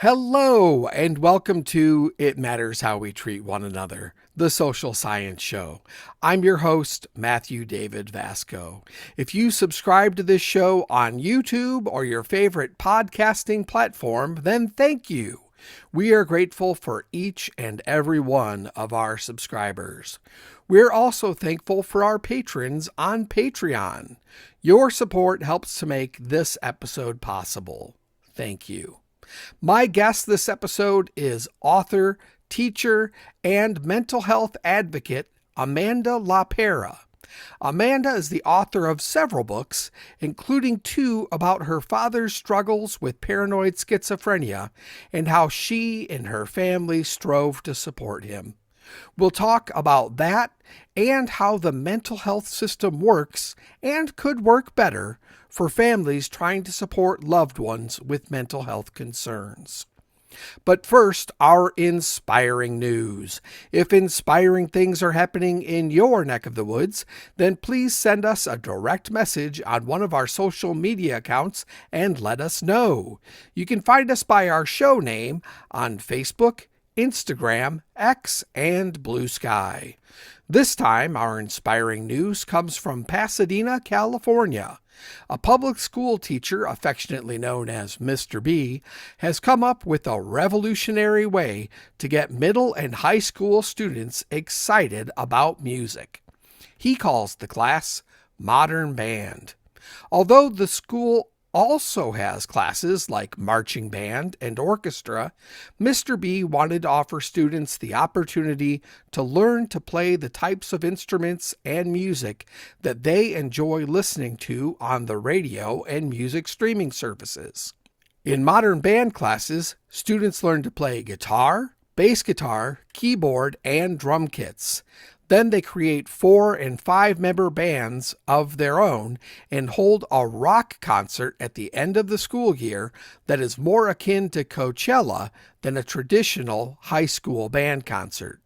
Hello, and welcome to It Matters How We Treat One Another, the social science show. I'm your host, Matthew David Vasco. If you subscribe to this show on YouTube or your favorite podcasting platform, then thank you. We are grateful for each and every one of our subscribers. We're also thankful for our patrons on Patreon. Your support helps to make this episode possible. Thank you. My guest this episode is author, teacher, and mental health advocate Amanda LaPera. Amanda is the author of several books, including 2 about her father's struggles with paranoid schizophrenia and how she and her family strove to support him. We'll talk about that and how the mental health system works and could work better for families trying to support loved ones with mental health concerns. But first, our inspiring news. If inspiring things are happening in your neck of the woods, then please send us a direct message on one of our social media accounts and let us know. You can find us by our show name on Facebook, Instagram, X, and Blue Sky. This time, our inspiring news comes from Pasadena, California. A public school teacher, affectionately known as Mr. B, has come up with a revolutionary way to get middle and high school students excited about music. He calls the class Modern Band. Although the school also has classes like marching band and orchestra, Mr. B wanted to offer students the opportunity to learn to play the types of instruments and music that they enjoy listening to on the radio and music streaming services. In modern band classes, students learn to play guitar, bass guitar, keyboard, and drum kits. Then they create 4- and 5-member bands of their own and hold a rock concert at the end of the school year that is more akin to Coachella than a traditional high school band concert.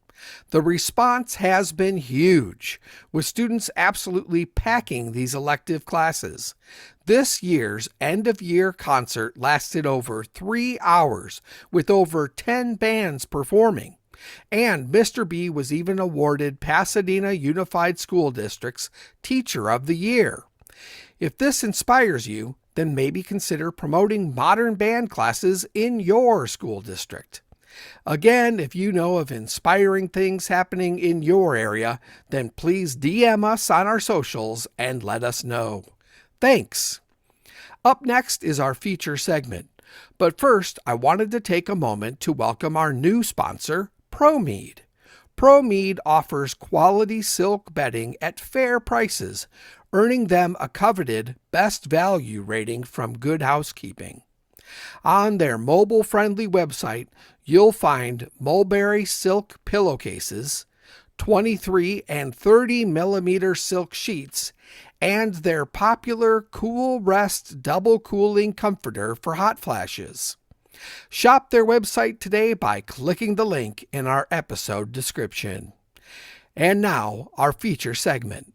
The response has been huge, with students absolutely packing these elective classes. This year's end-of-year concert lasted over 3 hours, with over 10 bands performing. And Mr. B was even awarded Pasadena Unified School District's Teacher of the Year. If this inspires you, then maybe consider promoting modern band classes in your school district. Again, if you know of inspiring things happening in your area, then please DM us on our socials and let us know. Thanks. Up next is our feature segment. But first, I wanted to take a moment to welcome our new sponsor, ProMed. ProMed offers quality silk bedding at fair prices, earning them a coveted best value rating from Good Housekeeping. On their mobile-friendly website, you'll find mulberry silk pillowcases, 23 and 30 millimeter silk sheets, and their popular Cool Rest double cooling comforter for hot flashes. Shop their website today by clicking the link in our episode description. And now, our feature segment.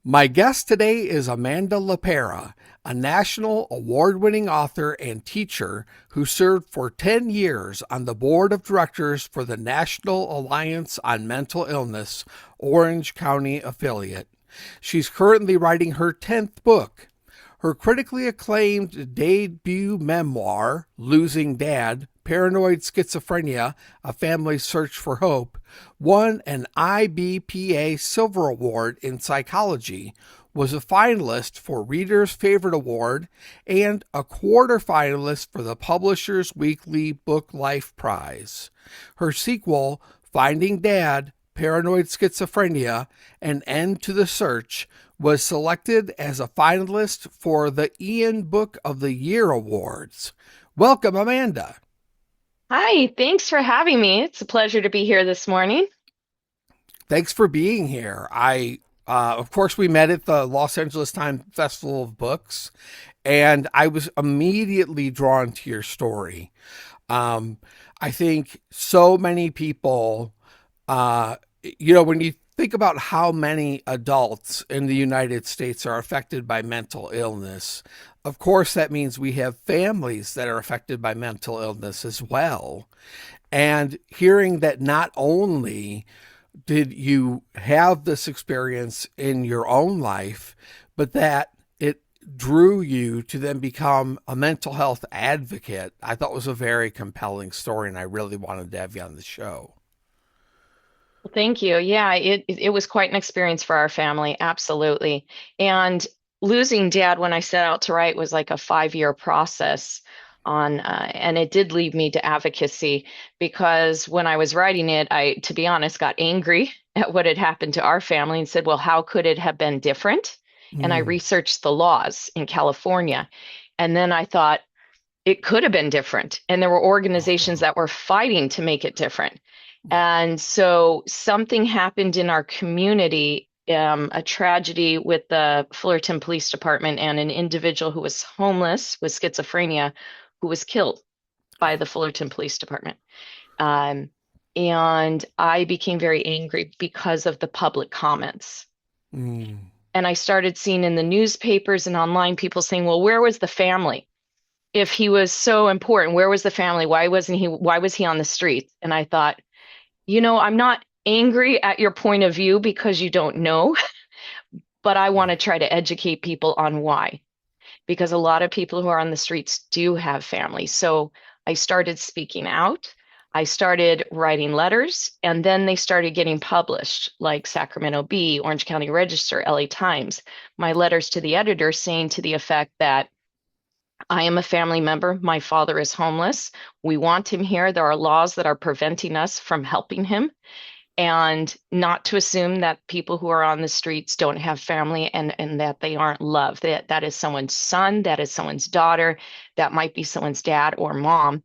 My guest today is Amanda LaPera, a national award-winning author and teacher who served for 10 years on the board of directors for the National Alliance on Mental Illness, Orange County affiliate. She's currently writing her 10th book. Her critically acclaimed debut memoir, Losing Dad, Paranoid Schizophrenia, A Family Search for Hope, won an IBPA Silver Award in Psychology, was a finalist for Reader's Favorite Award, and a quarterfinalist for the Publisher's Weekly Book Life Prize. Her sequel, Finding Dad, Paranoid Schizophrenia, An End to the Search, was selected as a finalist for the Ian Book of the Year Awards. Welcome, Amanda. Hi, thanks for having me. It's a pleasure to be here this morning. Thanks for being here. Of course, we met at the Los Angeles Times Festival of Books, and I was immediately drawn to your story. I think so many people, when you think about how many adults in the United States are affected by mental illness. Of course, that means we have families that are affected by mental illness as well. And hearing that not only did you have this experience in your own life, but that it drew you to then become a mental health advocate, I thought was a very compelling story, and I really wanted to have you on the show. Well, thank you. Yeah, it was quite an experience for our family, absolutely. And losing dad when I set out to write was like a 5-year process and it did lead me to advocacy because when I was writing it, I, to be honest, got angry at what had happened to our family and said, well, how could it have been different? And I Mm. researched the laws in California. And then I thought, it could have been different. And there were organizations Oh. that were fighting to make it different. And so something happened in our community, a tragedy with the Fullerton Police Department and an individual who was homeless with schizophrenia who was killed by the Fullerton Police Department. Um, and I became very angry because of the public comments. Mm. And I started seeing in the newspapers and online people saying, well, where was the family? If he was so important, where was the family? Why was he on the streets? And I thought, I'm not angry at your point of view because you don't know, but I want to try to educate people on why. Because a lot of people who are on the streets do have families. So I started speaking out. I started writing letters, and then they started getting published, like Sacramento Bee, Orange County Register, LA Times. My letters to the editor saying to the effect that I am a family member. My father is homeless. We want him here. There are laws that are preventing us from helping him, and not to assume that people who are on the streets don't have family and that they aren't loved. That is someone's son, that is someone's daughter, that might be someone's dad or mom.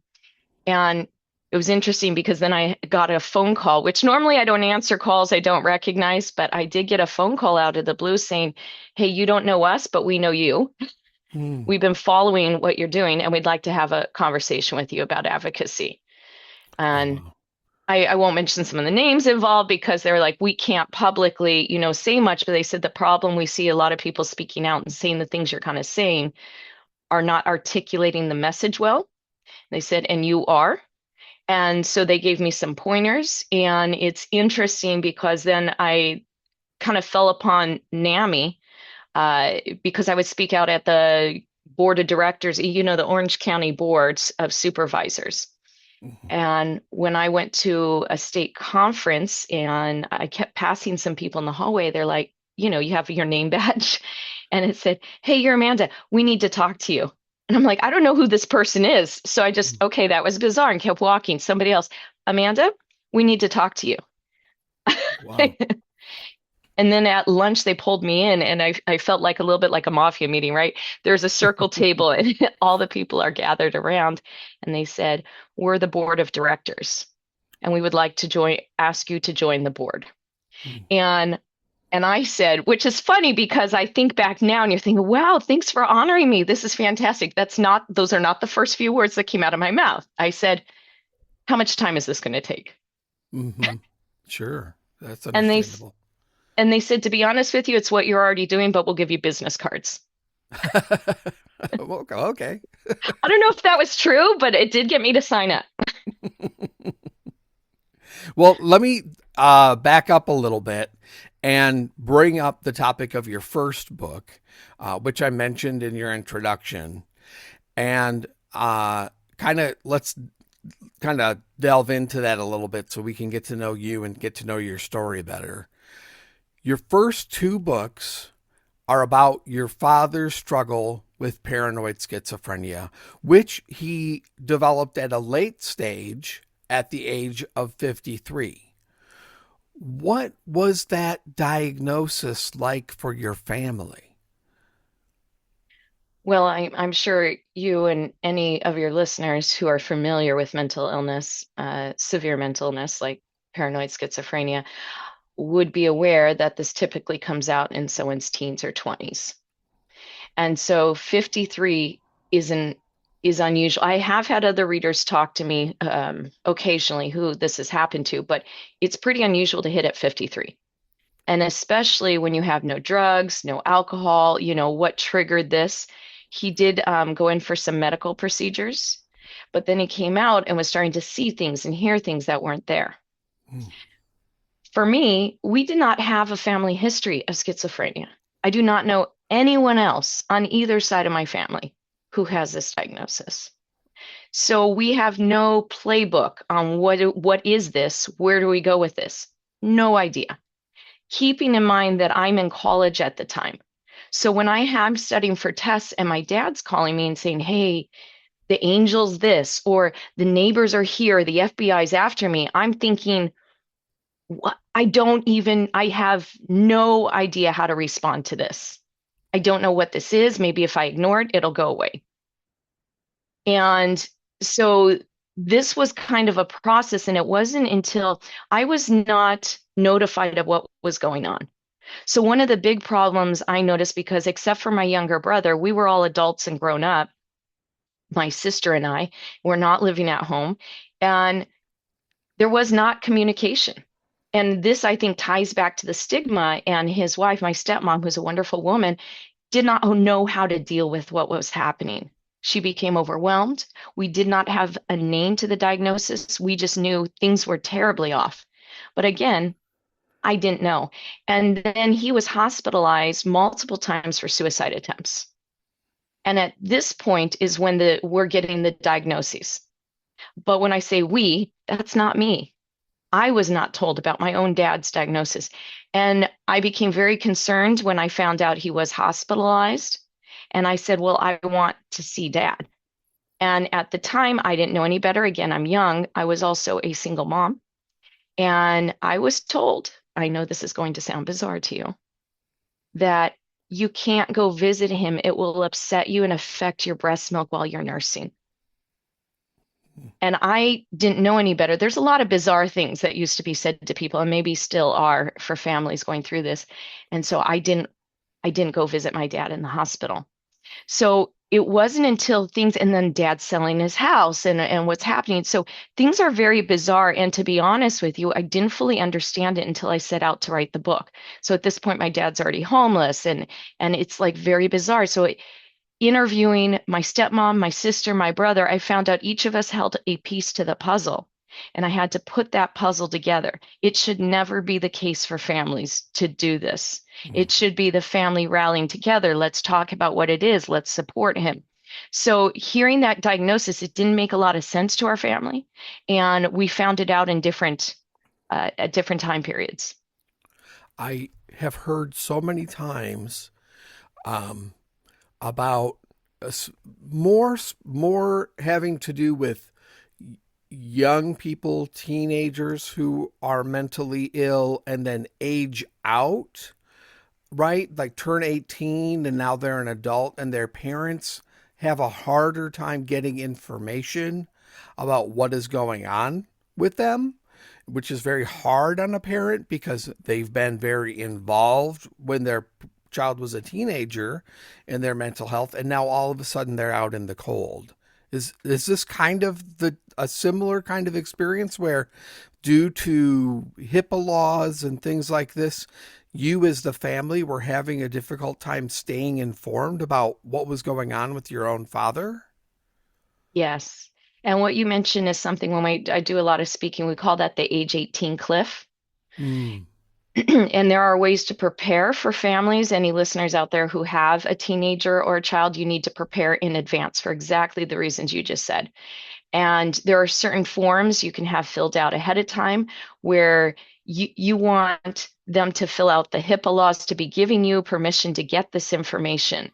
And it was interesting because then I got a phone call, which normally I don't answer calls I don't recognize, but I did get a phone call out of the blue saying, hey, you don't know us, but we know you. Mm. We've been following what you're doing, and we'd like to have a conversation with you about advocacy. Oh, And wow. I won't mention some of the names involved because they're like, we can't publicly, say much, but they said the problem we see a lot of people speaking out and saying the things you're kind of saying are not articulating the message well. They said, and you are. And so they gave me some pointers. And it's interesting because then I kind of fell upon NAMI because I would speak out at the board of directors, the Orange County boards of supervisors. Mhm. And when I went to a state conference and I kept passing some people in the hallway, they're like, you have your name badge. And it said, hey, you're Amanda. We need to talk to you. And I'm like, I don't know who this person is. So I just, okay, that was bizarre and kept walking. Somebody else, Amanda, we need to talk to you. Wow. And then at lunch, they pulled me in, and I felt like a little bit like a mafia meeting, right? There's a circle table, and all the people are gathered around, and they said, we're the board of directors, and we would like to ask you to join the board. Mm. And and I said, which is funny because I think back now and you're thinking, wow, thanks for honoring me. This is fantastic. Those are not the first few words that came out of my mouth. I said, how much time is this going to take? Hmm. Sure. That's And they understandable. and they said, to be honest with you, it's what you're already doing, but we'll give you business cards. Okay. Okay. I don't know if that was true, but it did get me to sign up. Well, let me back up a little bit and bring up the topic of your first book, which I mentioned in your introduction, and kind of let's kind of delve into that a little bit so we can get to know you and get to know your story better. Your first two books are about your father's struggle with paranoid schizophrenia, which he developed at a late stage at the age of 53. What was that diagnosis like for your family? Well, I'm sure you and any of your listeners who are familiar with mental illness, severe mental illness like paranoid schizophrenia, would be aware that this typically comes out in someone's teens or 20s. And so 53 isn't is unusual. I have had other readers talk to me occasionally who this has happened to, but it's pretty unusual to hit at 53. And especially when you have no drugs, no alcohol, what triggered this? He did go in for some medical procedures, but then he came out and was starting to see things and hear things that weren't there. Mm. For me, we did not have a family history of schizophrenia. I do not know anyone else on either side of my family who has this diagnosis. So we have no playbook on what is this? Where do we go with this? No idea. Keeping in mind that I'm in college at the time. So when I'm studying for tests and my dad's calling me and saying, "Hey, the angel's this," or "the neighbors are here, the FBI's after me," I'm thinking, what? I have no idea how to respond to this. I don't know what this is. Maybe if I ignore it, it'll go away. And so this was kind of a process, and it wasn't until I was not notified of what was going on. So one of the big problems I noticed, because except for my younger brother, we were all adults and grown up, my sister and I were not living at home, and there was not communication. And this, I think, ties back to the stigma. And his wife, my stepmom, who's a wonderful woman, did not know how to deal with what was happening. She became overwhelmed. We did not have a name to the diagnosis. We just knew things were terribly off. But again, I didn't know. And then he was hospitalized multiple times for suicide attempts. And at this point is when we're getting the diagnoses. But when I say we, that's not me. I was not told about my own dad's diagnosis. And I became very concerned when I found out he was hospitalized. And I said, "Well, I want to see dad." And at the time, I didn't know any better. Again, I'm young. I was also a single mom. And I was told, I know this is going to sound bizarre to you, that you can't go visit him. It will upset you and affect your breast milk while you're nursing. And I didn't know any better. There's a lot of bizarre things that used to be said to people and maybe still are for families going through this. And so I didn't go visit my dad in the hospital. So it wasn't until things, and then dad's selling his house and what's happening. So things are very bizarre. And to be honest with you, I didn't fully understand it until I set out to write the book. So at this point, my dad's already homeless and it's like very bizarre. So interviewing my stepmom, my sister, my brother, I found out each of us held a piece to the puzzle. And I had to put that puzzle together. It should never be the case for families to do this. Mm. It should be the family rallying together. Let's talk about what it is. Let's support him. So hearing that diagnosis, it didn't make a lot of sense to our family. And we found it out in at different time periods. I have heard so many times um, about more having to do with young people, teenagers who are mentally ill and then age out, right? Like turn 18 and now they're an adult and their parents have a harder time getting information about what is going on with them, which is very hard on a parent because they've been very involved when their child was a teenager in their mental health, and now all of a sudden they're out in the cold. Is this kind of a similar kind of experience where, due to HIPAA laws and things like this, you as the family were having a difficult time staying informed about what was going on with your own father? Yes. And what you mentioned is something when I do a lot of speaking, we call that the age 18 cliff. Mm. And there are ways to prepare for families. Any listeners out there who have a teenager or a child, you need to prepare in advance for exactly the reasons you just said. And there are certain forms you can have filled out ahead of time where you want them to fill out the HIPAA laws to be giving you permission to get this information,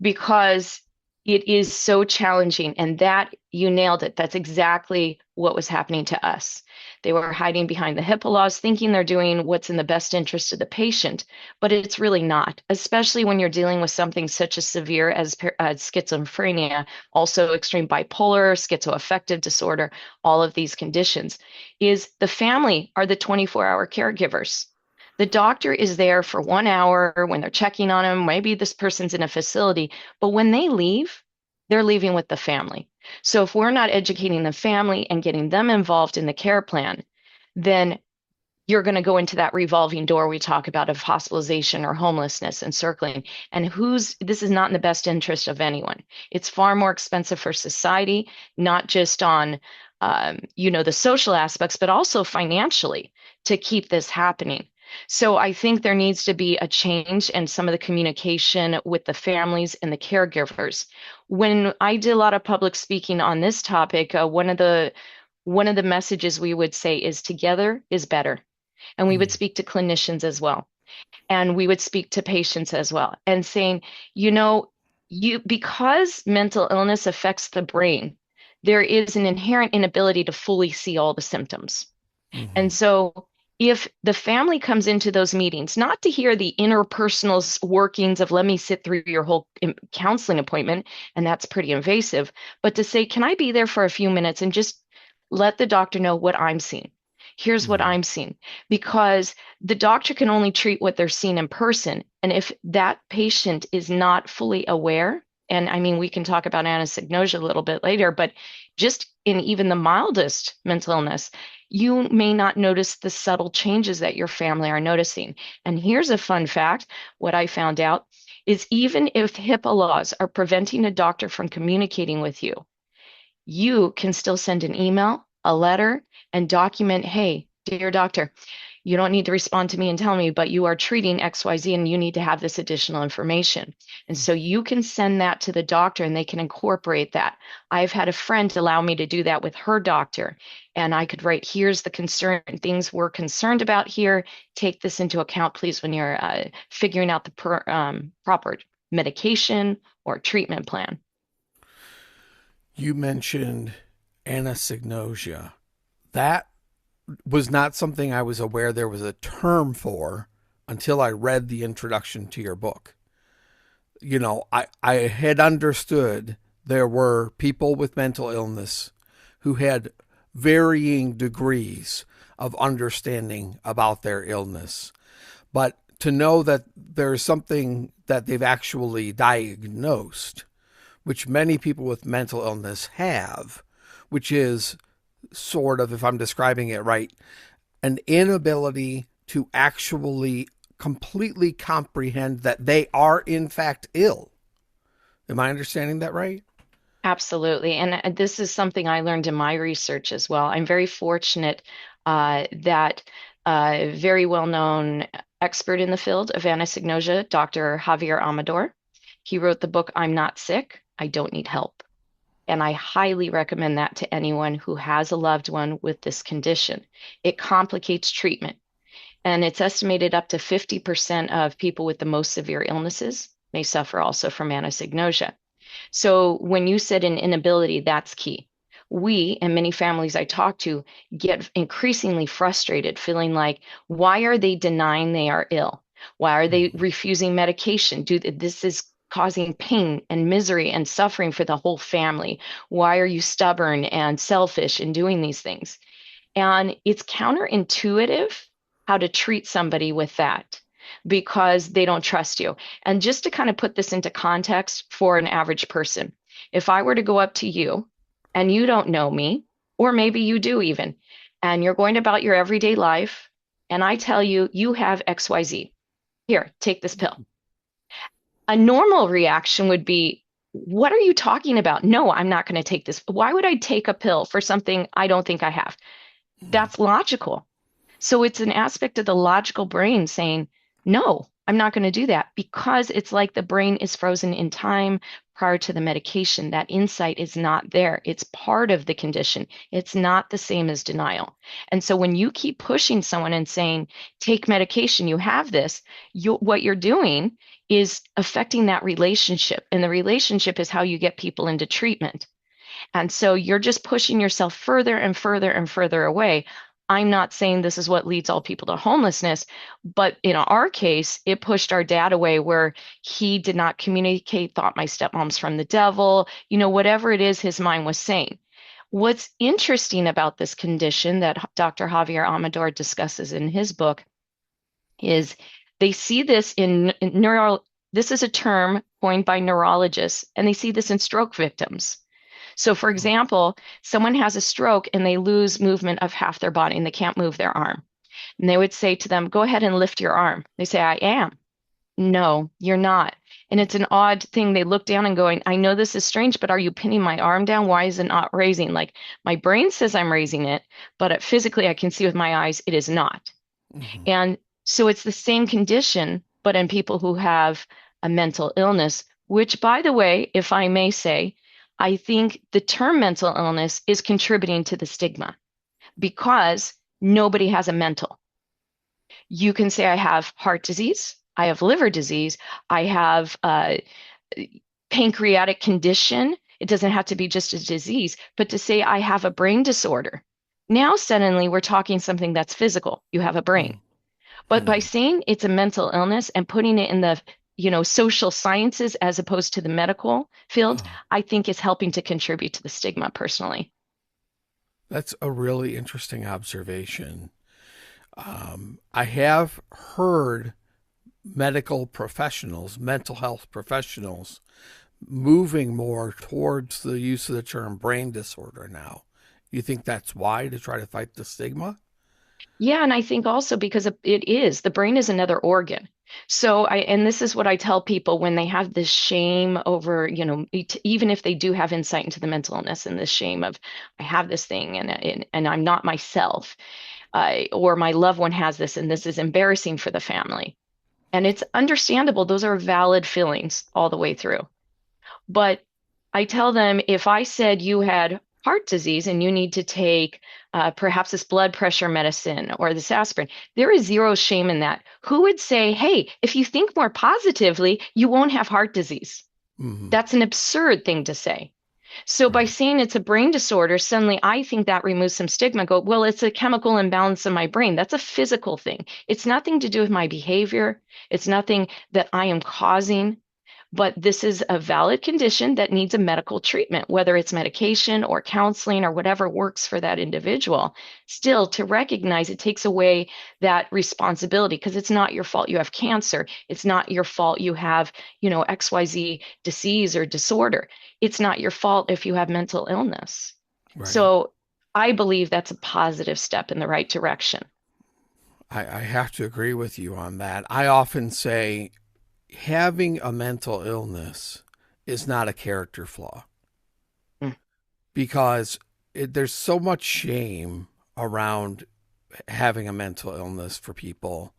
because it is so challenging. And that, you nailed it. That's exactly what was happening to us. They were hiding behind the HIPAA laws, thinking they're doing what's in the best interest of the patient, but it's really not, especially when you're dealing with something such as severe as schizophrenia, also extreme bipolar, schizoaffective disorder, all of these conditions, is the family are the 24-hour caregivers. The doctor is there for 1 hour when they're checking on him. Maybe this person's in a facility, but when they leave, they're leaving with the family. So if we're not educating the family and getting them involved in the care plan, then you're going to go into that revolving door we talk about of hospitalization or homelessness and circling. And this is not in the best interest of anyone. It's far more expensive for society, not just on, the social aspects, but also financially to keep this happening. So I think there needs to be a change in some of the communication with the families and the caregivers. When I did a lot of public speaking on this topic, one of the messages we would say is together is better. And we would Mm, speak to clinicians as well. And we would speak to patients as well and saying, you know, because mental illness affects the brain, there is an inherent inability to fully see all the symptoms. mhm, And so if the family comes into those meetings, not to hear the interpersonal workings of let me sit through your whole counseling appointment, and that's pretty invasive, but to say, can I be there for a few minutes and just let the doctor know what I'm seeing? Here's what mhm, I'm seeing. Because the doctor can only treat what they're seeing in person. And if that patient is not fully aware, and I mean, we can talk about anosognosia a little bit later, but just in even the mildest mental illness, you may not notice the subtle changes that your family are noticing. And here's a fun fact. What I found out is even if HIPAA laws are preventing a doctor from communicating with you, you can still send an email, a letter, and document, hey, dear doctor, you don't need to respond to me and tell me, but you are treating XYZ and you need to have this additional information. And so you can send that to the doctor and they can incorporate that. I've had a friend allow me to do that with her doctor. And I could write, here's the concern, things we're concerned about here. Take this into account, please, when you're figuring out the proper medication or treatment plan. You mentioned anosognosia. That was not something I was aware there was a term for until I read the introduction to your book. I had understood there were people with mental illness who had varying degrees of understanding about their illness. But to know that there's something that they've actually diagnosed, which many people with mental illness have, which is sort of, if I'm describing it right, an inability to actually completely comprehend that they are in fact ill. Am I understanding that right? Absolutely. And this is something I learned in my research as well. I'm very fortunate that a very well-known expert in the field of anosognosia, Dr. Javier Amador, he wrote the book, I'm Not Sick, I Don't Need Help. And I highly recommend that to anyone who has a loved one with this condition. It complicates treatment. And it's estimated up to 50% of people with the most severe illnesses may suffer also from anosognosia. So when you said an inability, that's key. We and many families I talk to get increasingly frustrated, feeling like, why are they denying they are ill? Why are they Mm-hmm. refusing medication? This is causing pain and misery and suffering for the whole family. Why are you stubborn and selfish in doing these things? And it's counterintuitive how to treat somebody with that because they don't trust you. And just to kind of put this into context for an average person, if I were to go up to you and you don't know me, or maybe you do even, and you're going about your everyday life, and I tell you, you have XYZ. Here, take this pill. A normal reaction would be, what are you talking about? No, I'm not going to take this. Why would I take a pill for something I don't think I have? That's logical. So it's an aspect of the logical brain saying, no, I'm not going to do that because it's like the brain is frozen in time prior to the medication. That insight is not there. It's part of the condition. It's not the same as denial. And so when you keep pushing someone and saying, take medication, you have this, what you're doing is affecting that relationship. And the relationship is how you get people into treatment. And so you're just pushing yourself further and further and further away. I'm not saying this is what leads all people to homelessness, but in our case, it pushed our dad away where he did not communicate, thought my stepmom's from the devil, whatever it is his mind was saying. What's interesting about this condition that Dr. Javier Amador discusses in his book is they see this in neural, this is a term coined by neurologists, and they see this in stroke victims. So, for example, someone has a stroke and they lose movement of half their body and they can't move their arm. And they would say to them, go ahead and lift your arm. They say, I am. No, you're not. And it's an odd thing. They look down and going, I know this is strange, but are you pinning my arm down? Why is it not raising? Like my brain says I'm raising it, but physically I can see with my eyes it is not. Mhm. And so it's the same condition, but in people who have a mental illness, which, by the way, if I may say, I think the term mental illness is contributing to the stigma because nobody has a mental. You can say, I have heart disease, I have liver disease, I have pancreatic condition. It doesn't have to be just a disease, but to say, I have a brain disorder. Now, suddenly, we're talking something that's physical. You have a brain. But by Mhm. saying it's a mental illness and putting it in the, social sciences as opposed to the medical field, Oh, I think is helping to contribute to the stigma personally. that's a really interesting observation. I have heard medical professionals, mental health professionals, moving more towards the use of the term brain disorder now. You think that's why, to try to fight the stigma? Yeah, and I think also because the brain is another organ. And this is what I tell people when they have this shame over, even if they do have insight into the mental illness and this shame of, I have this thing and I'm not myself, or my loved one has this and this is embarrassing for the family. And it's understandable. Those are valid feelings all the way through. But I tell them if I said you had heart disease and you need to take perhaps this blood pressure medicine or this aspirin, there is zero shame in that. Who would say, hey, if you think more positively, you won't have heart disease? Mm-hmm. That's an absurd thing to say. So by Right. saying it's a brain disorder, suddenly I think that removes some stigma. Go, well, it's a chemical imbalance in my brain. That's a physical thing. It's nothing to do with my behavior. It's nothing that I am causing. But this is a valid condition that needs a medical treatment, whether it's medication or counseling or whatever works for that individual. Still, to recognize it takes away that responsibility because it's not your fault you have cancer. It's not your fault you have, XYZ disease or disorder. It's not your fault if you have mental illness. Right. So I believe that's a positive step in the right direction. I have to agree with you on that. I often say having a mental illness is not a character flaw Mm. because there's so much shame around having a mental illness for people.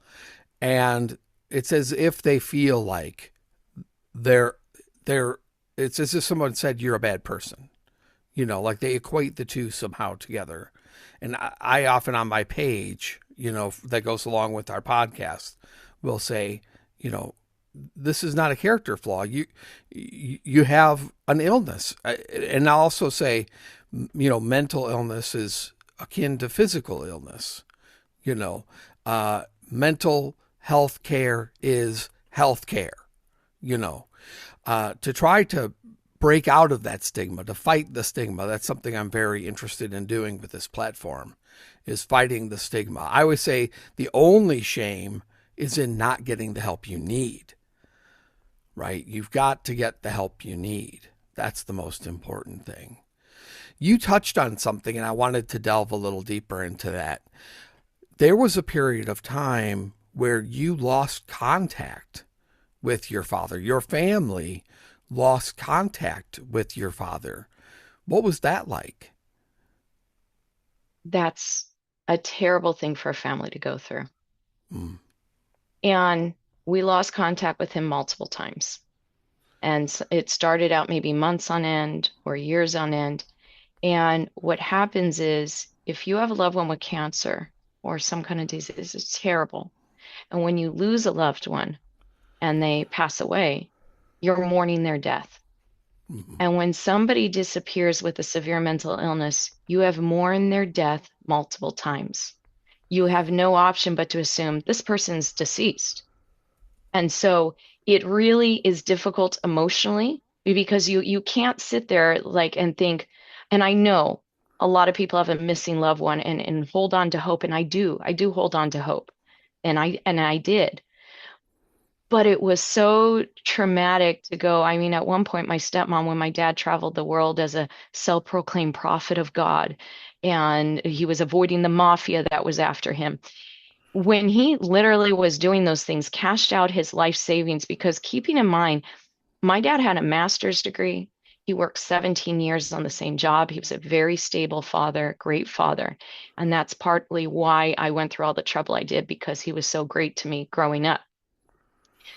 And it's as if they feel like they're, they're, it's as if someone said, you're a bad person. Like they equate the two somehow together. And I often on my page, that goes along with our podcast, will say, you know, this is not a character flaw. You have an illness, and I'll also say, mental illness is akin to physical illness. You know, mental health care is health care. You know, to try to break out of that stigma, to fight the stigma. That's something I'm very interested in doing with this platform, is fighting the stigma. I always say the only shame is in not getting the help you need, right? You've got to get the help you need. That's the most important thing. You touched on something, and I wanted to delve a little deeper into that. There was a period of time where you lost contact with your father. Your family lost contact with your father. What was that like? That's a terrible thing for a family to go through. Mm, And we lost contact with him multiple times. And it started out maybe months on end or years on end. And what happens is if you have a loved one with cancer or some kind of disease, it's terrible. And when you lose a loved one and they pass away, you're mourning their death. mm, And when somebody disappears with a severe mental illness, you have mourned their death multiple times. You have no option but to assume this person's deceased. And so it really is difficult emotionally because you can't sit there like and think, and I know a lot of people have a missing loved one and hold on to hope, and I do hold on to hope. And I did. But it was so traumatic to go. I mean, at one point, my stepmom, when my dad traveled the world as a self-proclaimed prophet of God, and he was avoiding the mafia that was after him, when he literally was doing those things, cashed out his life savings, because keeping in mind, my dad had a master's degree. He worked 17 years on the same job. He was a very stable father, great father. And that's partly why I went through all the trouble I did, because he was so great to me growing up.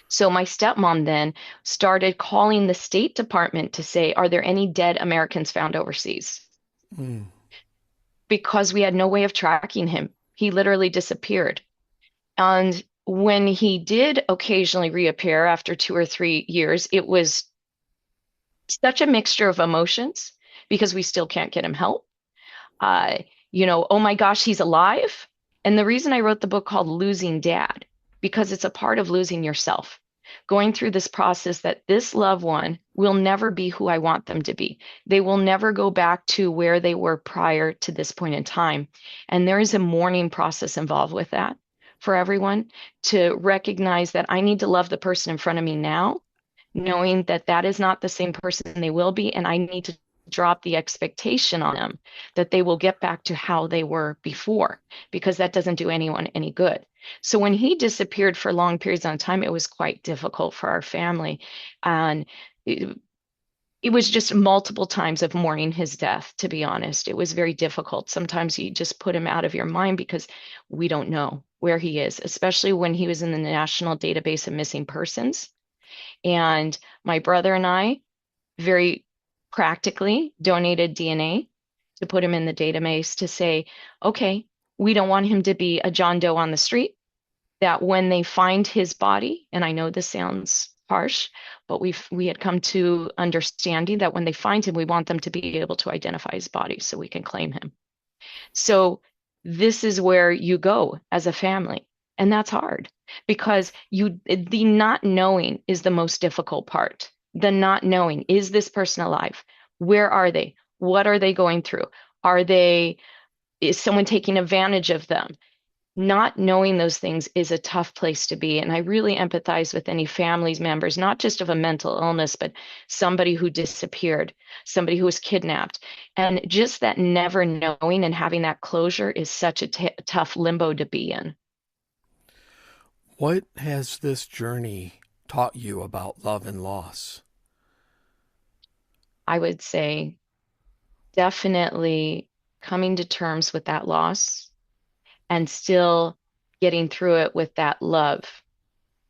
So my stepmom then started calling the State Department to say, are there any dead Americans found overseas? Mm. Because we had no way of tracking him. He literally disappeared. And when he did occasionally reappear after 2 or 3 years, it was such a mixture of emotions because we still can't get him help. Uh, oh my gosh, he's alive. And the reason I wrote the book called Losing Dad, because it's a part of losing yourself, going through this process that this loved one will never be who I want them to be. They will never go back to where they were prior to this point in time. And there is a mourning process involved with that for everyone to recognize that I need to love the person in front of me now, knowing that that is not the same person they will be, and I need to drop the expectation on them that they will get back to how they were before, because that doesn't do anyone any good. So when he disappeared for long periods of time, it was quite difficult for our family. And it was just multiple times of mourning his death, to be honest. It was very difficult. Sometimes you just put him out of your mind because we don't know where he is, especially when he was in the National Database of Missing Persons. And my brother and I very practically donated DNA to put him in the database to say, okay, we don't want him to be a John Doe on the street, that when they find his body, and I know this sounds harsh, but we had come to understanding that when they find him, we want them to be able to identify his body so we can claim him. So this is where you go as a family. And that's hard because the not knowing is the most difficult part. The not knowing, is this person alive? Where are they? What are they going through? Is someone taking advantage of them? Not knowing those things is a tough place to be. And I really empathize with any families members, not just of a mental illness, but somebody who disappeared, somebody who was kidnapped. And just that never knowing and having that closure is such a tough limbo to be in. What has this journey taught you about love and loss? I would say definitely coming to terms with that loss and still getting through it with that love.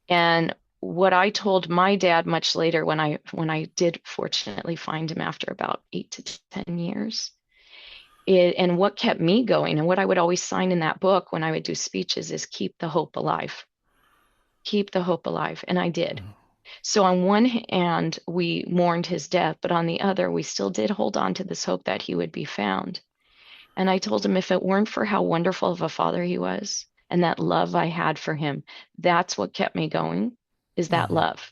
And what I told my dad much later, when I did fortunately find him after about 8 to 10 years, and what kept me going, and what I would always sign in that book when I would do speeches, is keep the hope alive. Keep the hope alive. And I did. So on one hand, we mourned his death, but on the other, we still did hold on to this hope that he would be found. And I told him if it weren't for how wonderful of a father he was and that love I had for him, that's what kept me going, is that Mm-hmm. love.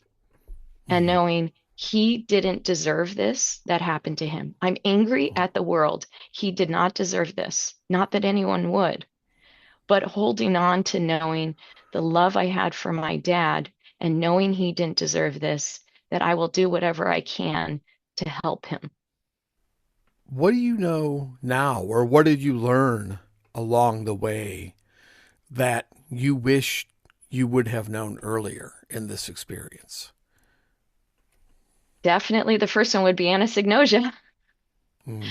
And Mm-hmm. knowing he didn't deserve this that happened to him. I'm angry at the world. He did not deserve this. Not that anyone would, but holding on to knowing the love I had for my dad and knowing he didn't deserve this, that I will do whatever I can to help him. What do you know now, or what did you learn along the way that you wish you would have known earlier in this experience? Definitely the first one would be anosognosia, Mm.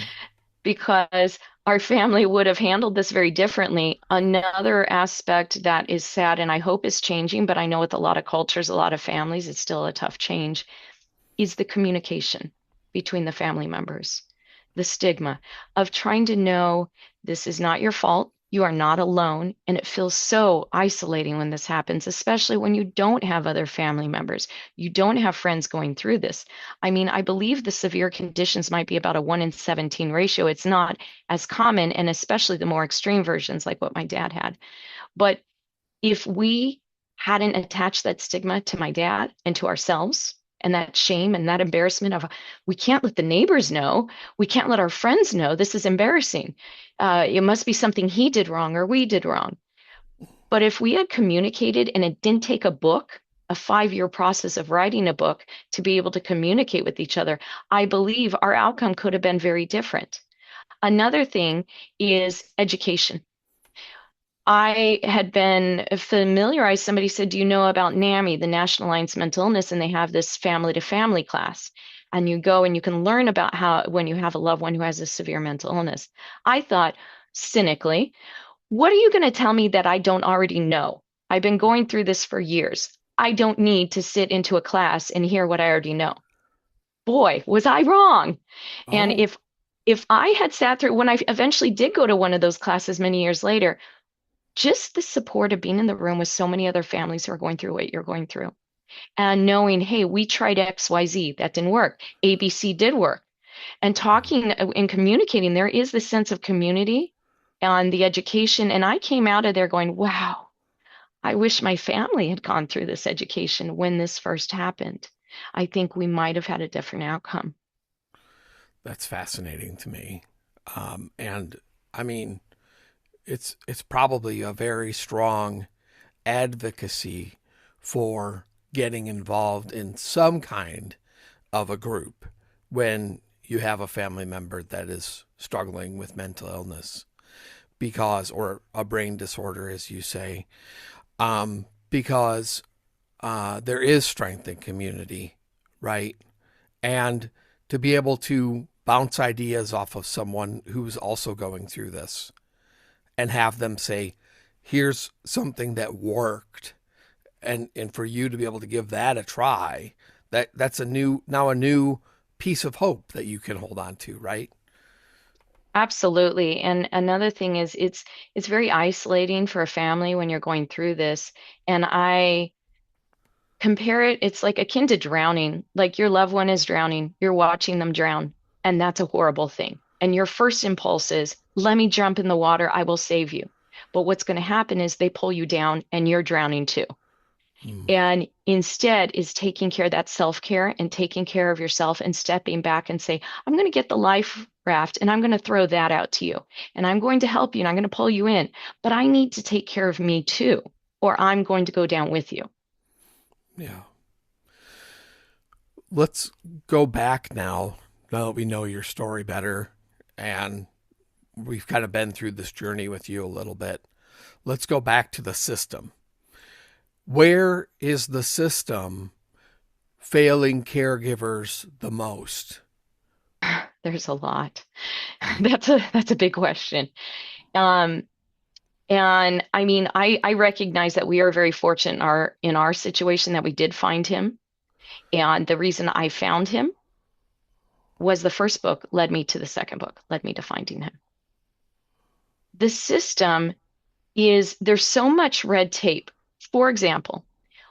because our family would have handled this very differently. Another aspect that is sad and I hope is changing, but I know with a lot of cultures, a lot of families, it's still a tough change, is the communication between the family members. The stigma of trying to know this is not your fault. You are not alone. And it feels so isolating when this happens, especially when you don't have other family members. You don't have friends going through this. I mean, I believe the severe conditions might be about a 1 in 17 ratio. It's not as common, and especially the more extreme versions like what my dad had. But if we hadn't attached that stigma to my dad and to ourselves, and that shame and that embarrassment of, we can't let the neighbors know, we can't let our friends know, this is embarrassing. It must be something he did wrong or we did wrong. But if we had communicated, and it didn't take a book, a 5-year process of writing a book to be able to communicate with each other, I believe our outcome could have been very different. Another thing is education. I had been familiarized. Somebody said, "Do you know about NAMI, the National Alliance on Mental Illness?" And they have this family to family class. And you go and you can learn about how when you have a loved one who has a severe mental illness. I thought cynically, what are you going to tell me that I don't already know? I've been going through this for years. I don't need to sit into a class and hear what I already know. Boy, was I wrong. And Oh, if I had sat through when I eventually did go to one of those classes many years later, just the support of being in the room with so many other families who are going through what you're going through and knowing, hey, we tried XYZ, that didn't work. ABC did work. And talking and communicating, there is this sense of community and the education. And I came out of there going, wow, I wish my family had gone through this education when this first happened. I think we might have had a different outcome. that's fascinating to me. And I mean, it's probably a very strong advocacy for getting involved in some kind of a group when you have a family member that is struggling with mental illness because or a brain disorder as you say, because there is strength in community, right? And to be able to bounce ideas off of someone who's also going through this and have them say, here's something that worked. And for you to be able to give that a try, that's a new piece of hope that you can hold on to, right? Absolutely. And another thing is it's very isolating for a family when you're going through this. And I compare it, it's like akin to drowning. Like your loved one is drowning, you're watching them drown, and that's a horrible thing. And your first impulse is, let me jump in the water, I will save you. But what's going to happen is they pull you down and you're drowning too. Mm, And instead is taking care of that self-care and taking care of yourself and stepping back and say, I'm going to get the life raft and I'm going to throw that out to you. And I'm going to help you and I'm going to pull you in. But I need to take care of me too, or I'm going to go down with you. yeah. Let's go back now that we know your story better and we've kind of been through this journey with you a little bit. Let's go back to the system. Where is the system failing caregivers the most? There's a lot. That's a big question. Um, and I mean, I recognize that we are very fortunate in our situation that we did find him. And the reason I found him was the first book led me to the second book, led me to finding him. The system is there's so much red tape. For example,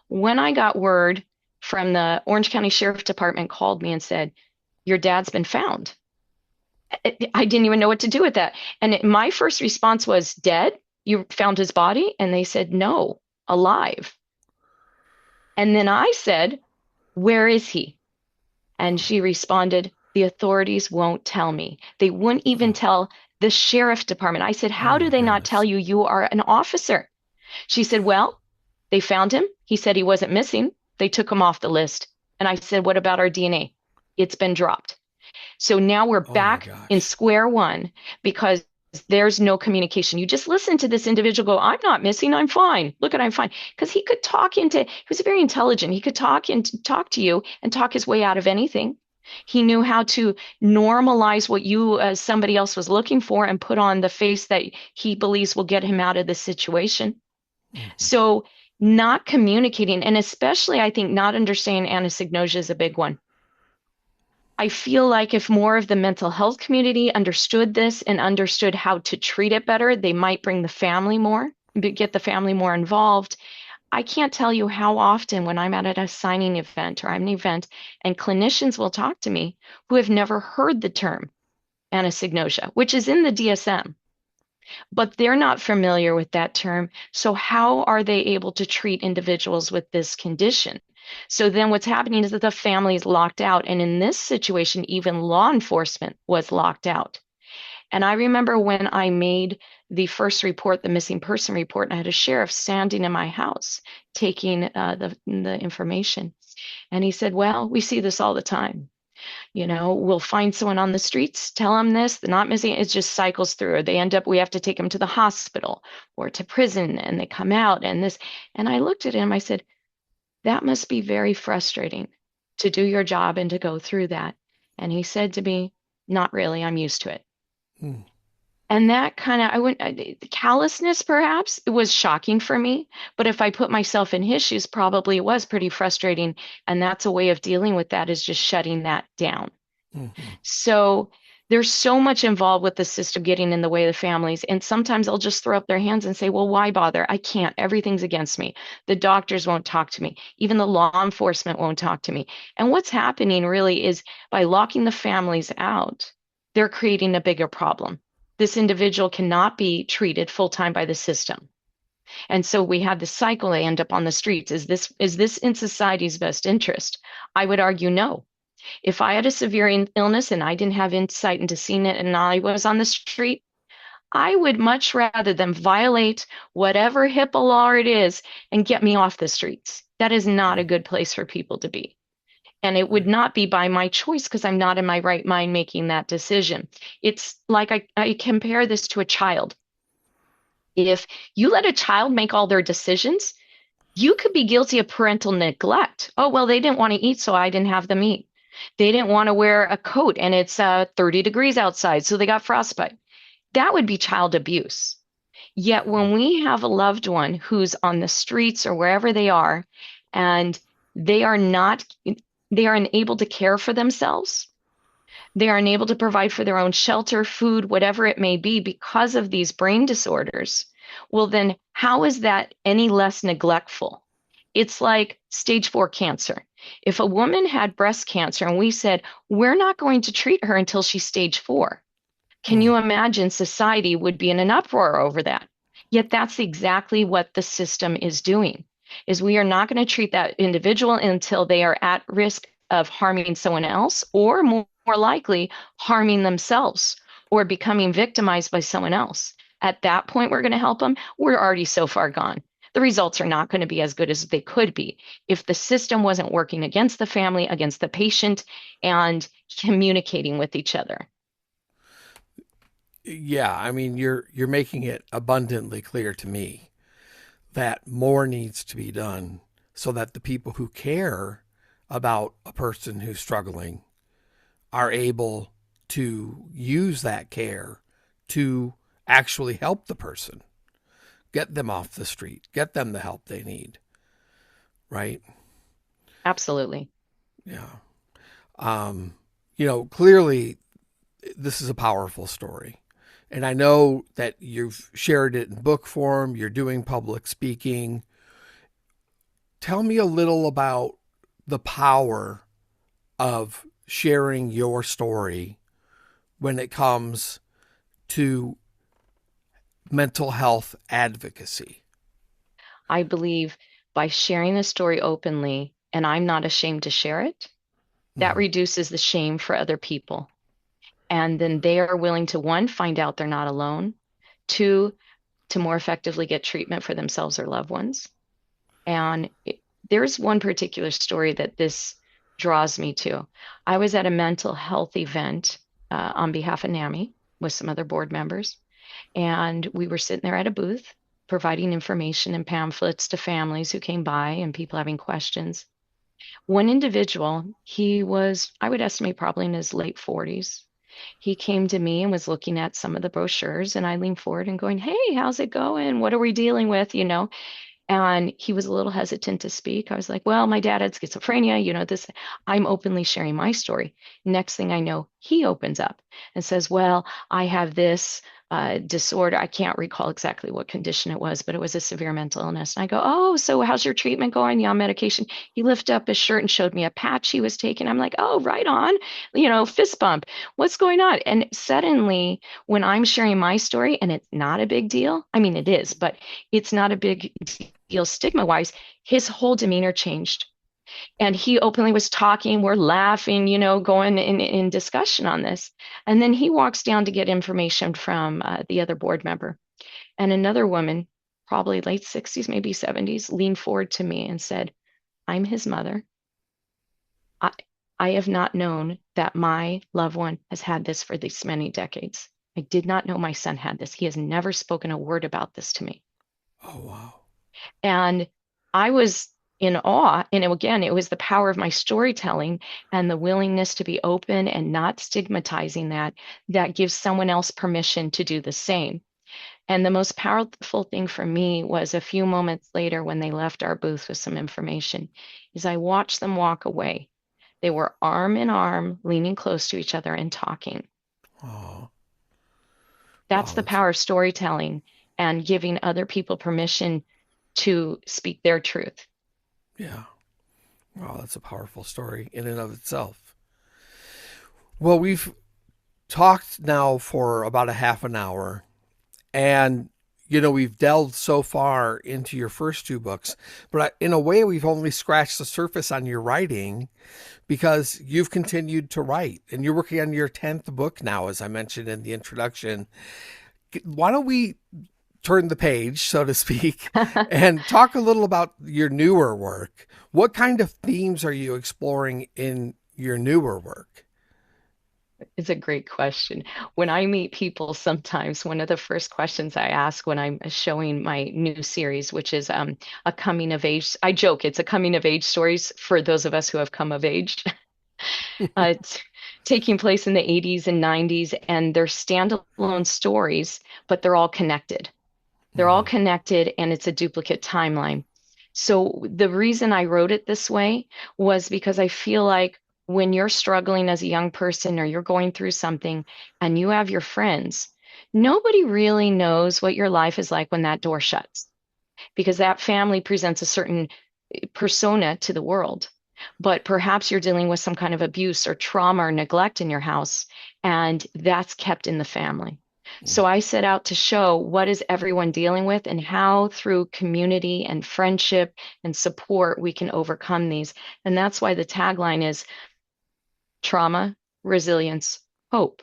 when I got word from the Orange County Sheriff Department called me and said, your dad's been found. I didn't even know what to do with that. And my first response was, dead? You found his body? And they said, no, alive. And then I said, where is he? And she responded, the authorities won't tell me. They wouldn't even Oh, tell the sheriff department. I said, oh how do my they not tell goodness. you you are an officer? She said, well, they found him. He said he wasn't missing. They took him off the list. And I said, what about our DNA? It's been dropped. So now we're Oh my back in gosh. square one because there's no communication. You just listen to this individual go, I'm not missing, I'm fine. Look at I'm fine. Because he could talk into, he was very intelligent. He could talk to you and talk his way out of anything. He knew how to normalize what you as somebody else was looking for and put on the face that he believes will get him out of this situation. Mhm. So not communicating, and especially I think not understanding anosognosia is a big one. I feel like if more of the mental health community understood this and understood how to treat it better, they might bring the family more, get the family more involved. I can't tell you how often when I'm at a signing event or I'm an event and clinicians will talk to me who have never heard the term anosognosia, which is in the DSM, but they're not familiar with that term. So how are they able to treat individuals with this condition? So then what's happening is that the family is locked out. And in this situation, even law enforcement was locked out. And I remember when I made the first report, the missing person report, and I had a sheriff standing in my house taking the information. And he said, well, we see this all the time. We'll find someone on the streets, tell them this, they're not missing. It just cycles through. They end up, we have to take them to the hospital or to prison, and they come out and this. And I looked at him, I said, that must be very frustrating to do your job and to go through that. And he said to me, not really, I'm used to it. Mm. And that kind of, the callousness perhaps, it was shocking for me. But if I put myself in his shoes, probably it was pretty frustrating. And that's a way of dealing with that, is just shutting that down. Mhm. So there's so much involved with the system getting in the way of the families. And sometimes they'll just throw up their hands and say, well, why bother? I can't. Everything's against me. The doctors won't talk to me. Even the law enforcement won't talk to me. And what's happening really is, by locking the families out, they're creating a bigger problem. This individual cannot be treated full time by the system. And so we have this cycle. They end up on the streets. Is this in society's best interest? I would argue no. If I had a severe illness and I didn't have insight into seeing it and I was on the street, I would much rather them violate whatever HIPAA law it is and get me off the streets. That is not a good place for people to be. And it would Right. not be by my choice, because I'm not in my right mind making that decision. It's like I compare this to a child. If you let a child make all their decisions, you could be guilty of parental neglect. Oh, well, they didn't want to eat, so I didn't have them eat. They didn't want to wear a coat and it's 30 degrees outside, so they got frostbite. That would be child abuse. Yet when we have a loved one who's on the streets or wherever they are, and they are not, they are unable to care for themselves, they are unable to provide for their own shelter, food, whatever it may be, because of these brain disorders. Well, then how is that any less neglectful? It's like stage 4 cancer. If a woman had breast cancer and we said, we're not going to treat her until she's stage 4, can Mm. you imagine society would be in an uproar over that? Yet that's exactly what the system is doing, is we are not going to treat that individual until they are at risk of harming someone else, or more likely harming themselves or becoming victimized by someone else. At that point, we're going to help them. We're already so far gone. The results are not going to be as good as they could be if the system wasn't working against the family, against the patient, and communicating with each other. Yeah, I mean, you're making it abundantly clear to me that more needs to be done so that the people who care about a person who's struggling are able to use that care to actually help the person, get them off the street, get them the help they need, right? Absolutely. Yeah. Um, clearly this is a powerful story. And I know that you've shared it in book form, you're doing public speaking. Tell me a little about the power of sharing your story when it comes to mental health advocacy. I believe by sharing the story openly, and I'm not ashamed to share it, that Mm-hmm. reduces the shame for other people. And then they are willing to, one, find out they're not alone, two, to more effectively get treatment for themselves or loved ones. And there's one particular story that this draws me to. I was at a mental health event on behalf of NAMI with some other board members, and we were sitting there at a booth providing information and pamphlets to families who came by and people having questions. One individual, he was, I would estimate, probably in his late 40s. He came to me and was looking at some of the brochures, and I leaned forward and going, "Hey, how's it going? What are we dealing with?" And he was a little hesitant to speak. I was like, well, my dad had schizophrenia, this. I'm openly sharing my story. Next thing I know, he opens up and says, well, I have this disorder. I can't recall exactly what condition it was, but it was a severe mental illness. And I go, oh, so how's your treatment going? You on medication? He lifted up his shirt and showed me a patch he was taking. I'm like, oh, right on, fist bump. What's going on? And suddenly, when I'm sharing my story, and it's not a big deal, I mean, it is, but it's not a big deal stigma wise, his whole demeanor changed. And he openly was talking, we're laughing, going in discussion on this. And then he walks down to get information from the other board member. And another woman, probably late 60s, maybe 70s, leaned forward to me and said, I'm his mother. I, I have not known that my loved one has had this for these many decades. I did not know my son had this. He has never spoken a word about this to me. Oh, wow. And I was in awe. And again, it was the power of my storytelling and the willingness to be open and not stigmatizing that, that gives someone else permission to do the same. And the most powerful thing for me was a few moments later when they left our booth with some information, is I watched them walk away. They were arm in arm, leaning close to each other and talking. Oh, That's wow. the That's, power of storytelling and giving other people permission to speak their truth. yeah. Wow, that's a powerful story in and of itself. Well, we've talked now for about a half an hour, and we've delved so far into your first two books, but in a way, we've only scratched the surface on your writing because you've continued to write and you're working on your 10th book now, as I mentioned in the introduction. Why don't we turn the page, so to speak, and talk a little about your newer work? What kind of themes are you exploring in your newer work? It's a great question. When I meet people, sometimes one of the first questions I ask when I'm showing my new series, which is a coming of age, I joke, it's a coming of age stories for those of us who have come of age. It's taking place in the 80s and 90s, and they're standalone stories, but they're all connected. They're all Mm-hmm. connected, and it's a duplicate timeline. So the reason I wrote it this way was because I feel like when you're struggling as a young person or you're going through something and you have your friends, nobody really knows what your life is like when that door shuts because that family presents a certain persona to the world. But perhaps you're dealing with some kind of abuse or trauma or neglect in your house, and that's kept in the family. So I set out to show what is everyone dealing with and how through community and friendship and support we can overcome these. And that's why the tagline is trauma, resilience, hope.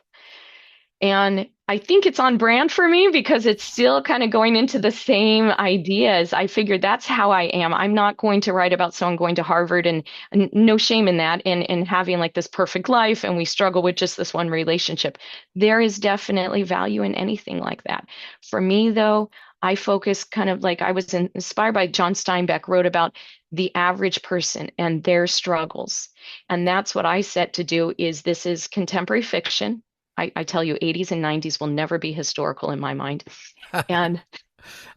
And I think it's on brand for me because it's still kind of going into the same ideas. I figured that's how I am. I'm not going to write about someone going to Harvard and no shame in that and having like this perfect life and we struggle with just this one relationship. There is definitely value in anything like that. For me, though, I focus kind of like I was inspired by John Steinbeck, wrote about the average person and their struggles. And that's what I set to do is this is contemporary fiction. I tell you, 80s and 90s will never be historical in my mind. And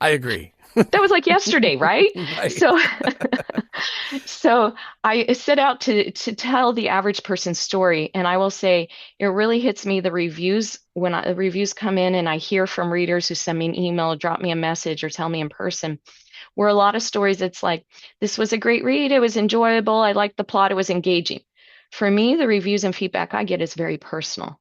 I agree. that was like yesterday, right? Right. So so I set out to tell the average person's story. And I will say it really hits me the reviews when the reviews come in and I hear from readers who send me an email, drop me a message, or tell me in person, where a lot of stories, it's like, this was a great read. It was enjoyable. I liked the plot. It was engaging. For me, the reviews and feedback I get is very personal.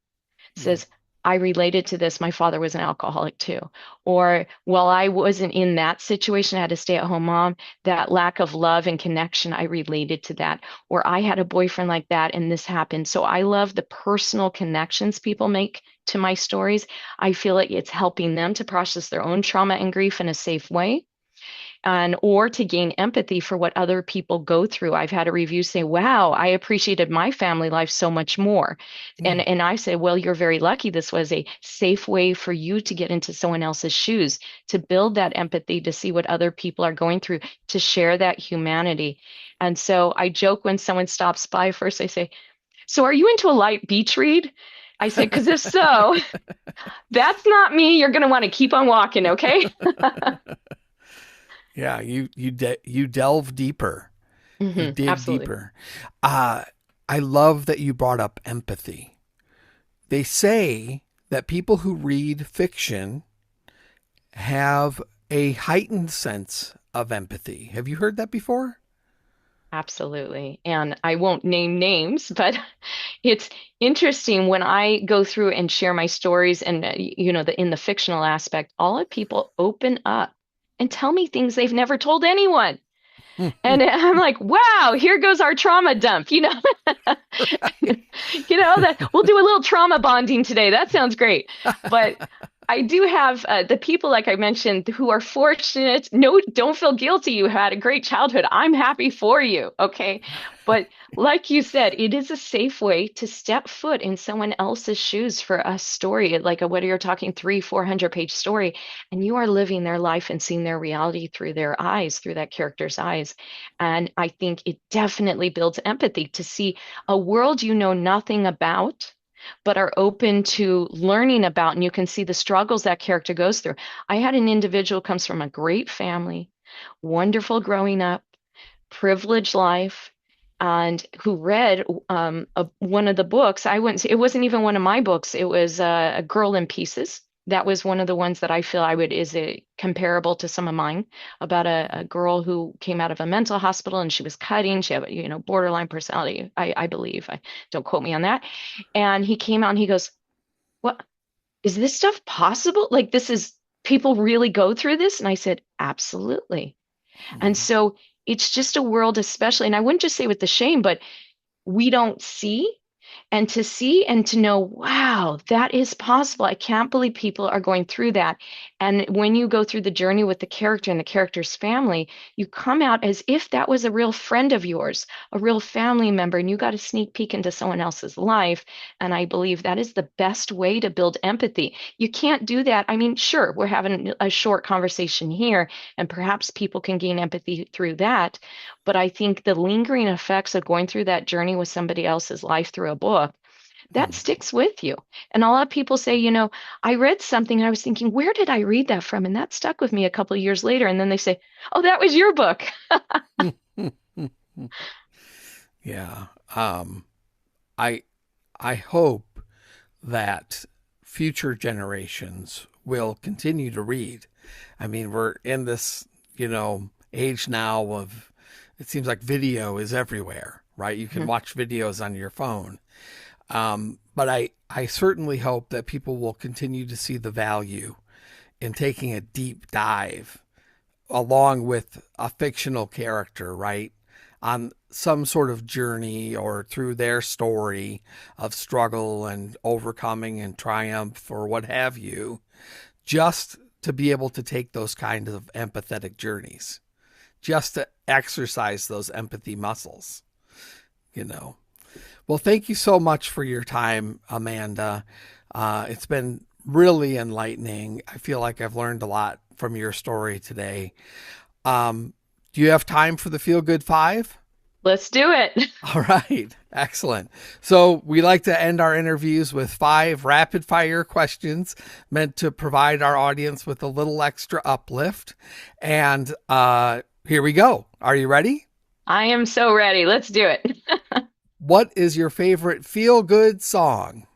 Mm. Says, I related to this. My father was an alcoholic too. Or, well, I wasn't in that situation. I had a stay-at-home mom. That lack of love and connection, I related to that. Or I had a boyfriend like that and this happened. So I love the personal connections people make to my stories. I feel like it's helping them to process their own trauma and grief in a safe way and or to gain empathy for what other people go through. I've had a review say, "Wow, I appreciated my family life so much more." Mm. And I say, "Well, you're very lucky. This was a safe way for you to get into someone else's shoes, to build that empathy, to see what other people are going through, to share that humanity." And so I joke when someone stops by, first I say, "So are you into a light beach read?" I say, "Because if so, that's not me. You're going to want to keep on walking, okay?" Yeah, you delve deeper. You dig Absolutely. deeper. Uh, I love that you brought up empathy. They say that people who read fiction have a heightened sense of empathy. Have you heard that before? Absolutely. And I won't name names, but it's interesting when I go through and share my stories and in the fictional aspect, all of people open up and tell me things they've never told anyone. And I'm like, wow, here goes our trauma dump, that we'll do a little trauma bonding today. That sounds great. But I do have the people, like I mentioned, who are fortunate. No, don't feel guilty. You had a great childhood. I'm happy for you. Okay. But like you said, it is a safe way to step foot in someone else's shoes for a story, like a, what you're talking, 400 page story, and you are living their life and seeing their reality through their eyes, through that character's eyes. And I think it definitely builds empathy to see a world you know nothing about but are open to learning about, and you can see the struggles that character goes through. I had an individual who comes from a great family, wonderful growing up, privileged life, and who read one of the books. I wouldn't say it wasn't even one of my books. It was A Girl in Pieces. That was one of the ones that I feel I would is a comparable to some of mine about a girl who came out of a mental hospital and she was cutting. She had, borderline personality, I believe. I don't quote me on that. And he came out and he goes, "What is this stuff possible? Like this is people really go through this?" And I said, "Absolutely." And Mhm. so it's just a world, especially, and I wouldn't just say with the shame, but we don't see. And to see and to know, wow, that is possible. I can't believe people are going through that. And when you go through the journey with the character and the character's family, you come out as if that was a real friend of yours, a real family member, and you got a sneak peek into someone else's life. And I believe that is the best way to build empathy. You can't do that. I mean, sure, we're having a short conversation here, and perhaps people can gain empathy through that. But I think the lingering effects of going through that journey with somebody else's life through a book, that Mhm. sticks with you. And a lot of people say, I read something and I was thinking, where did I read that from? And that stuck with me a couple of years later. And then they say, oh, that was your book. Yeah. I I hope that future generations will continue to read. I mean, we're in this, age now of it seems like video is everywhere, right? You can Mhm. watch videos on your phone. But I certainly hope that people will continue to see the value in taking a deep dive along with a fictional character, right? On some sort of journey or through their story of struggle and overcoming and triumph or what have you, just to be able to take those kinds of empathetic journeys, just to exercise those empathy muscles, you know. Well, thank you so much for your time, Amanda. It's been really enlightening. I feel like I've learned a lot from your story today. Um, do you have time for the Feel Good Five? Let's do it. All right, excellent. So, we like to end our interviews with five rapid fire questions meant to provide our audience with a little extra uplift. And here we go. Are you ready? I am so ready. Let's do it. What is your favorite feel good song?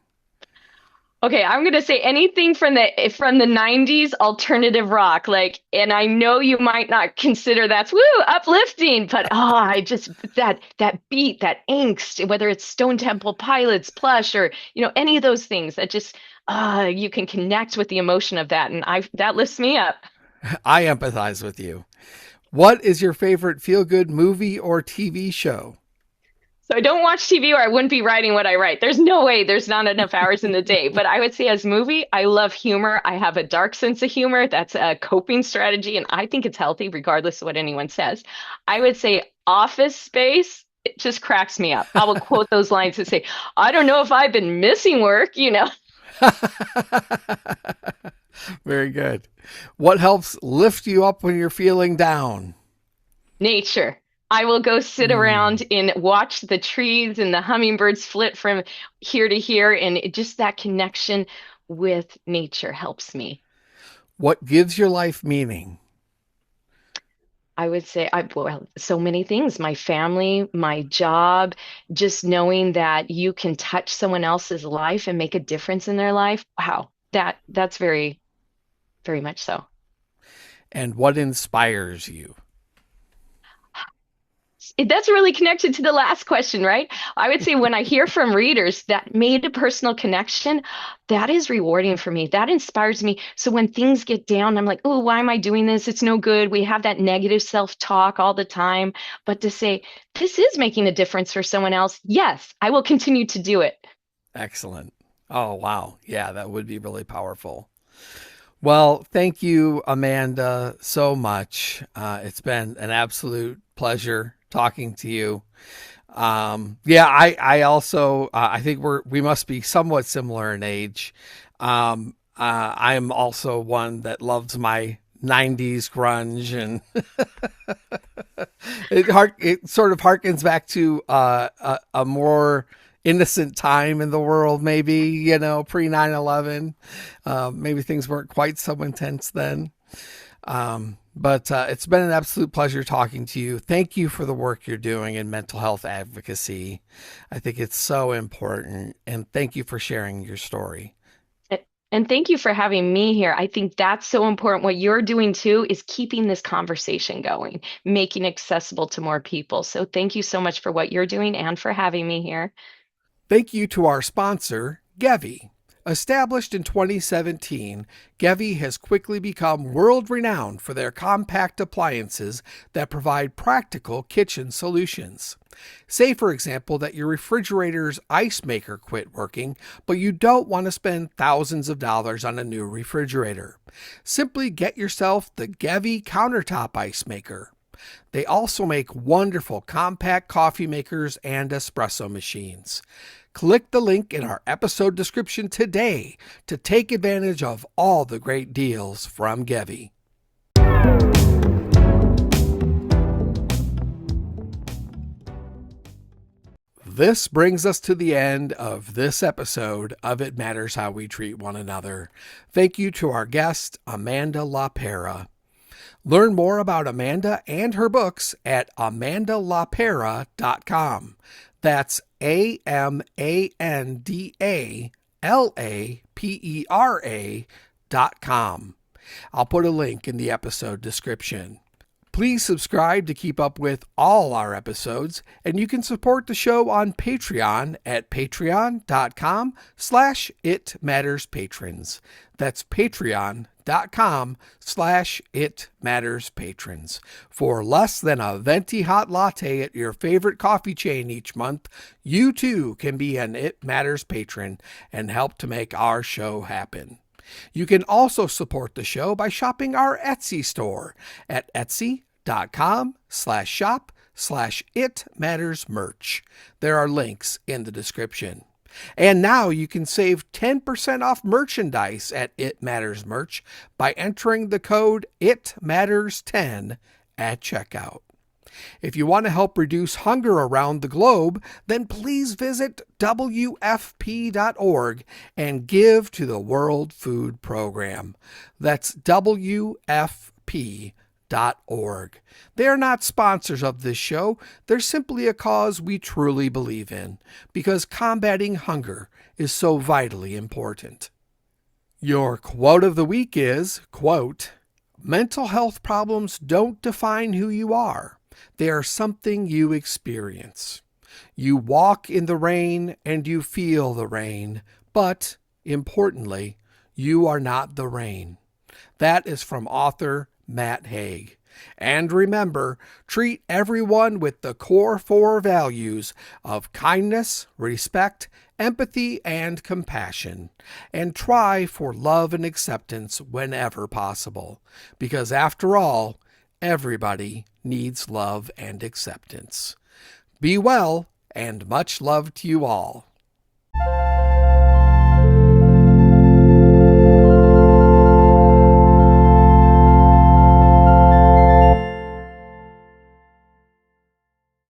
Okay, I'm gonna say anything from the 90s alternative rock. Like, and I know you might not consider that's uplifting, but I just that beat, that angst, whether it's Stone Temple Pilots, Plush, or any of those things that just you can connect with the emotion of that, and I that lifts me up. I empathize with you. What is your favorite feel good movie or TV show? So I don't watch TV or I wouldn't be writing what I write. There's no way there's not enough hours in the day. But I would say as movie, I love humor. I have a dark sense of humor. That's a coping strategy, and I think it's healthy regardless of what anyone says. I would say Office Space. It just cracks me up. I will quote those lines and say, I don't know if I've been missing work. Very good. What helps lift you up when you're feeling down? Nature. I will go sit Mm. around and watch the trees and the hummingbirds flit from here to here, and just that connection with nature helps me. What gives your life meaning? I would say well, so many things. My family, my job, just knowing that you can touch someone else's life and make a difference in their life. Wow. That's very, very much so. And what inspires you? That's really connected to the last question, right? I would say when I hear from readers that made a personal connection, that is rewarding for me. That inspires me. So when things get down, I'm like, oh, why am I doing this? It's no good. We have that negative self-talk all the time. But to say, this is making a difference for someone else, yes, I will continue to do it. Excellent. Oh, wow. Yeah, that would be really powerful. Well, thank you, Amanda, so much. It's been an absolute pleasure talking to you. Yeah, I also, I think we must be somewhat similar in age. I'm also one that loves my 90s grunge, and it sort of harkens back to a more innocent time in the world, maybe, pre 9/11. Maybe things weren't quite so intense then. But it's been an absolute pleasure talking to you. Thank you for the work you're doing in mental health advocacy. I think it's so important. And thank you for sharing your story. And thank you for having me here. I think that's so important. What you're doing too is keeping this conversation going, making it accessible to more people. So thank you so much for what you're doing and for having me here. Thank you to our sponsor, Gevi. Established in 2017, Gevi has quickly become world renowned for their compact appliances that provide practical kitchen solutions. Say, for example, that your refrigerator's ice maker quit working, but you don't want to spend thousands of dollars on a new refrigerator. Simply get yourself the Gevi countertop ice maker. They also make wonderful compact coffee makers and espresso machines. Click the link in our episode description today to take advantage of all the great deals from Gevi. This brings us to the end of this episode of It Matters How We Treat One Another. Thank you to our guest, Amanda LaPera. Learn more about Amanda and her books at amandalapera.com. That's AMANDALAPERA.com. I'll put a link in the episode description. Please subscribe to keep up with all our episodes, and you can support the show on Patreon at patreon.com/itmatterspatrons. That's patreon.com/itmatterspatrons. For less than a venti hot latte at your favorite coffee chain each month, you too can be an It Matters patron and help to make our show happen. You can also support the show by shopping our Etsy store at etsy.com/shop/itmattersmerch. There are links in the description. And now you can save 10% off merchandise at It Matters Merch by entering the code ITMatters10 at checkout. If you want to help reduce hunger around the globe, then please visit WFP.org and give to the World Food Program. That's WFP.org. They are not sponsors of this show. They're simply a cause we truly believe in, because combating hunger is so vitally important. Your quote of the week is, quote, "Mental health problems don't define who you are. They are something you experience. You walk in the rain and you feel the rain, but, importantly, you are not the rain." That is from author Matt Haig. And remember, treat everyone with the core 4 values of kindness, respect, empathy, and compassion. And try for love and acceptance whenever possible. Because after all, everybody needs love and acceptance. Be well, and much love to you all.